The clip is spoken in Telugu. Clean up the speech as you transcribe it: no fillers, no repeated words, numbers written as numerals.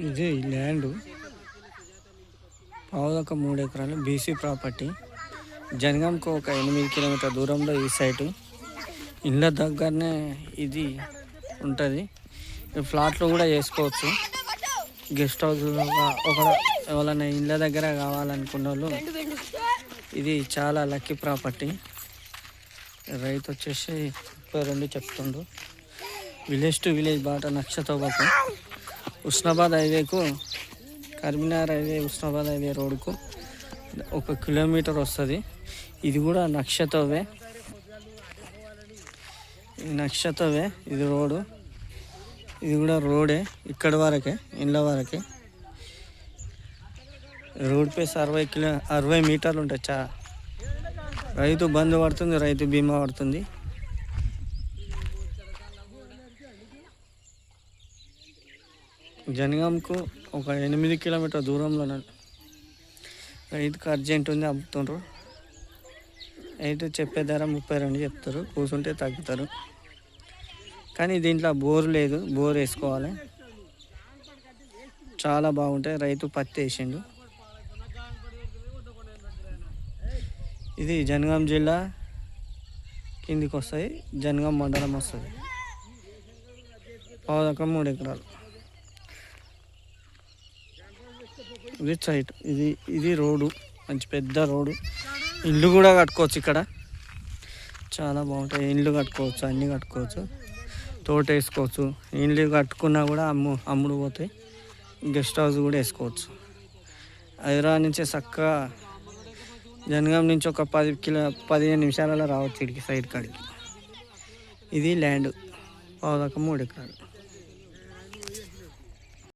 ఇది ల్యాండ్ పావుదొక 3 ఎకరాలు బీసీ ప్రాపర్టీ. జనగాంకు ఒక 8 కిలోమీటర్ దూరంలో ఈ సైటు. ఇళ్ళ దగ్గరనే ఇది ఉంటుంది. ఫ్లాట్లు కూడా చేసుకోవచ్చు. గెస్ట్ హౌస్ ఒక ఎవరైనా ఇళ్ళ దగ్గర కావాలనుకున్న వాళ్ళు ఇది చాలా లక్కీ ప్రాపర్టీ. రైతు వచ్చేసి 32 చెప్తుండు. విలేజ్ టు విలేజ్ బాట నక్షతోబకు ఉస్నాబాద్ హైవేకు కరీంనగర్ హైవే ఉస్నాబాద్ హైవే రోడ్కు 1 కిలోమీటర్ వస్తుంది. ఇది కూడా నక్షతోవే, ఇది రోడ్డు. ఇది కూడా రోడే, ఇక్కడి వరకే, ఇండ్ల వరకే. రోడ్ పేస్ 60 మీటర్లు ఉంటాయి. రైతు బంధు పడుతుంది, రైతు బీమా పడుతుంది. జనగాంకు ఒక 8 కిలోమీటర్ దూరంలో రైతుకు అర్జెంట్ ఉంది, అమ్ముతుండ్రు. రైతు చెప్పే ధర 32 చెప్తారు, కూర్చుంటే తగ్గుతారు. కానీ దీంట్లో బోర్ లేదు, బోర్ వేసుకోవాలి. చాలా బాగుంటాయి. రైతు పత్తి వేసిండు. ఇది జనగాం జిల్లా కిందికి వస్తాయి, జనగాం మండలం వస్తుంది. పావుదొక 3 ఎకరాలు. ఇది సైట్, ఇది రోడ్డు, మంచి పెద్ద రోడ్డు. ఇల్లు కూడా కట్టుకోవచ్చు ఇక్కడ, చాలా బాగుంటాయి. ఇల్లు కట్టుకోవచ్చు, అన్నీ కట్టుకోవచ్చు, తోట వేసుకోవచ్చు. ఇల్లు కట్టుకున్నా కూడా అమ్ముడు పోతాయి. గెస్ట్ హౌస్ కూడా వేసుకోవచ్చు. హైదరాబాద్ నుంచి చక్కగా జనగాం నుంచి ఒక 15 నిమిషాలలో రావచ్చు ఇక్కడికి, సైడ్ కాడికి. ఇది ల్యాండ్ పావుదొక 3 ఎకరాలు.